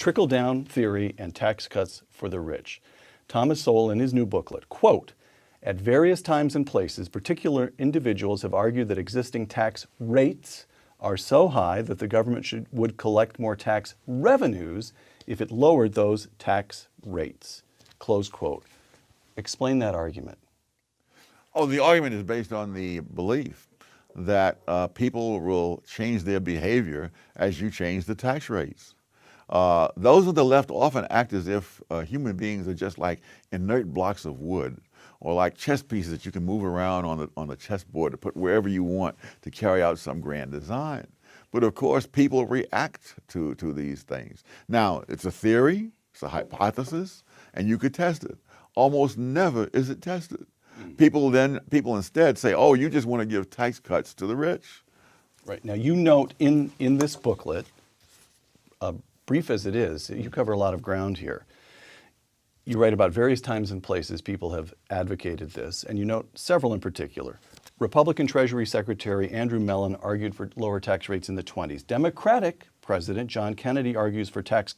Trickle-down theory and tax cuts for the rich. Thomas Sowell, in his new booklet, quote, at various times and places, particular individuals have argued that existing tax rates are so high that the government would collect more tax revenues if it lowered those tax rates. Close quote. Explain that argument. Oh, the argument is based on the belief that people will change their behavior as you change the tax rates. Those on the left often act as if human beings are just like inert blocks of wood or like chess pieces that you can move around on the chessboard to put wherever you want to carry out some grand design. But of course, people react to these things. Now, it's a theory, it's a hypothesis, and you could test it. Almost never is it tested. People instead say, oh, you just want to give tax cuts to the rich. Right. Now, you note in this booklet, brief as it is, you cover a lot of ground here. You write about various times and places people have advocated this, and you note several in particular. Republican Treasury Secretary Andrew Mellon argued for lower tax rates in the 1920s. Democratic President John Kennedy argues for cuts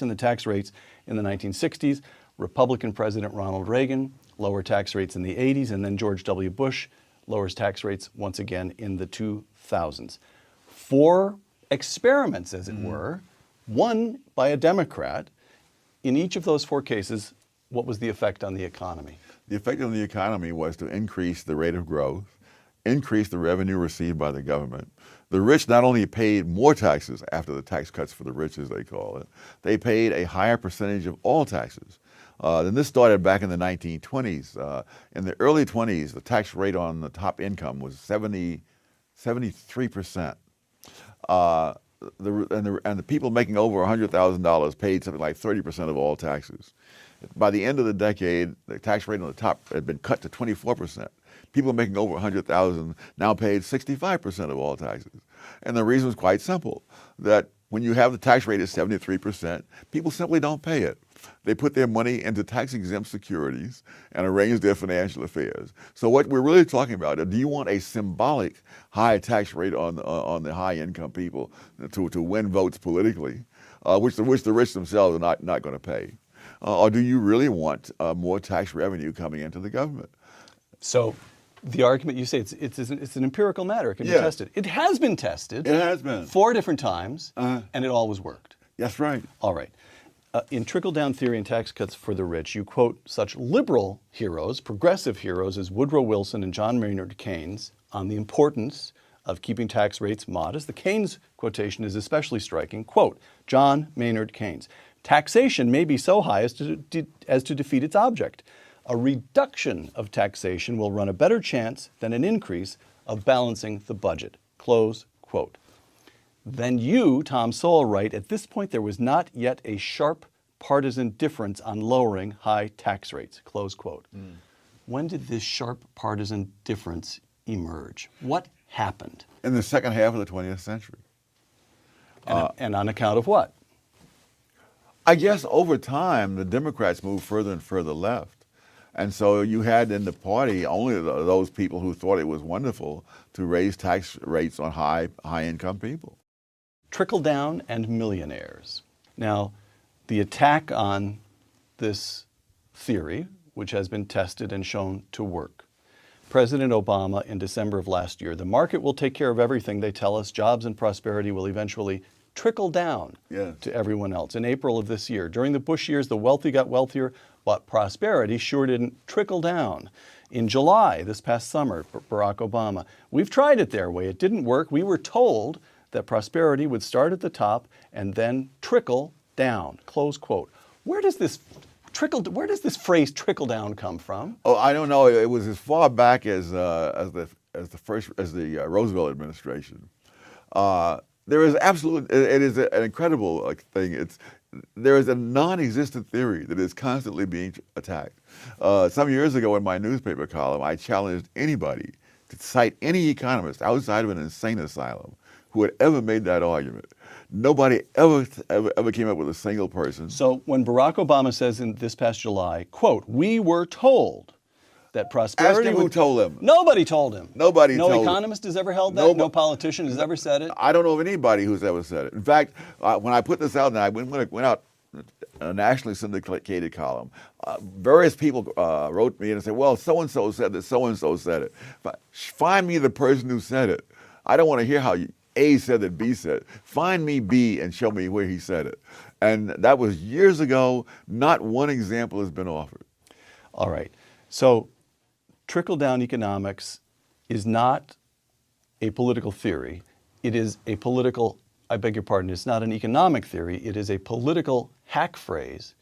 in the tax rates in the 1960s. Republican President Ronald Reagan, lower tax rates in the 80s, and then George W. Bush lowers tax rates once again in the 2000s. 4 experiments, as it were, one by a Democrat. In each of those 4 cases, what was the effect on the economy? The effect on the economy was to increase the rate of growth, increase the revenue received by the government. The rich not only paid more taxes after the tax cuts for the rich, as they call it, they paid a higher percentage of all taxes. Then this started back in the 1920s. In the early 20s, the tax rate on the top income was 73%. And the people making over $100,000 paid something like 30% of all taxes. By the end of the decade, the tax rate on the top had been cut to 24%. People making over $100,000 now paid 65% of all taxes. And the reason was quite simple, that when you have the tax rate at 73%, people simply don't pay it. They put their money into tax-exempt securities and arrange their financial affairs. So what we're really talking about, do you want a symbolic high tax rate on the high-income people to win votes politically, which the rich themselves are not going to pay? Or do you really want more tax revenue coming into the government? So the argument, you say it's an empirical matter. It can be tested. It has been tested. It has been. 4 different times, and it always worked. That's right. All right. In Trickle-Down Theory and Tax Cuts for the Rich, you quote such liberal heroes, progressive heroes as Woodrow Wilson and John Maynard Keynes on the importance of keeping tax rates modest. The Keynes quotation is especially striking. Quote, John Maynard Keynes, taxation may be so high as to defeat its object. A reduction of taxation will run a better chance than an increase of balancing the budget. Close quote. Then you, Tom Sowell, write, at this point there was not yet a sharp partisan difference on lowering high tax rates. Close quote. When did this sharp partisan difference emerge? What happened? In the second half of the 20th century. And on account of what? I guess over time, the Democrats moved further and further left. And so you had in the party only those people who thought it was wonderful to raise tax rates on high-income people. Trickle down and millionaires. Now, the attack on this theory, which has been tested and shown to work. President Obama in December of last year, the market will take care of everything, they tell us. Jobs and prosperity will eventually trickle down to everyone else. In April of this year, during the Bush years, the wealthy got wealthier, but prosperity sure didn't trickle down. In July, this past summer, Barack Obama, we've tried it their way. It didn't work. We were told that prosperity would start at the top and then trickle down. Close quote. Where does this phrase "trickle down" come from? Oh, I don't know. It was as far back as the Roosevelt administration. There is absolutely, it is an incredible thing. There is a non-existent theory that is constantly being attacked. Some years ago in my newspaper column, I challenged anybody to cite any economist outside of an insane asylum who had ever made that argument. Nobody ever came up with a single person. So when Barack Obama says in this past July, quote, we were told that prosperity. Ask him who told him. Nobody told him. Nobody no told him. economist has ever held that. No politician has ever said it. I don't know of anybody who's ever said it. In fact, when I put this out, and I went out a nationally syndicated column, various people wrote me and said, well, so-and-so said that, so-and-so said it. Find me the person who said it. I don't want to hear how A said that B said it. Find me B and show me where he said it. And that was years ago. Not one example has been offered. All right. So trickle-down economics is not a political theory. It is a political, I beg your pardon, it's not an economic theory. It is a political hack phrase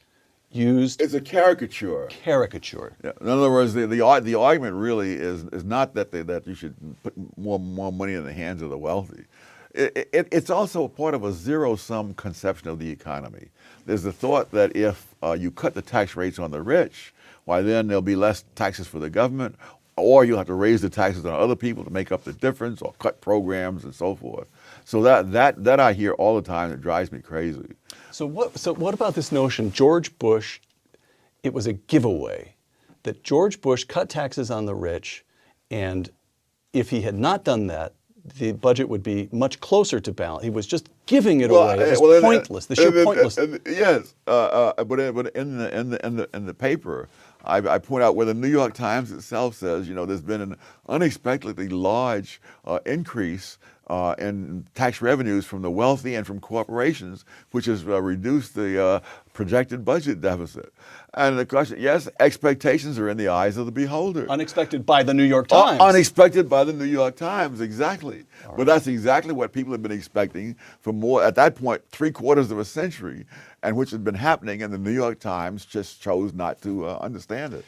used. It's a caricature. Caricature. Yeah. In other words, the argument really is not that you should put more money in the hands of the wealthy. It's also part of a zero-sum conception of the economy. There's the thought that if you cut the tax rates on the rich, why then there'll be less taxes for the government, or you'll have to raise the taxes on other people to make up the difference, or cut programs and so forth. So that I hear all the time. It drives me crazy. So what about this notion, George Bush, it was a giveaway, that George Bush cut taxes on the rich, and if he had not done that, the budget would be much closer to balance. He was just giving it away. It was pointless. The sheer pointlessness. Yes, but in the paper, I point out where the New York Times itself says, there's been an unexpectedly large increase in tax revenues from the wealthy and from corporations, which has reduced the projected budget deficit. And the question, yes, expectations are in the eyes of the beholder. Unexpected by the New York Times. Unexpected by the New York Times, exactly. Right. But that's exactly what people have been expecting for more, at that point, 3/4 of a century, and which has been happening, and the New York Times just chose not to understand it.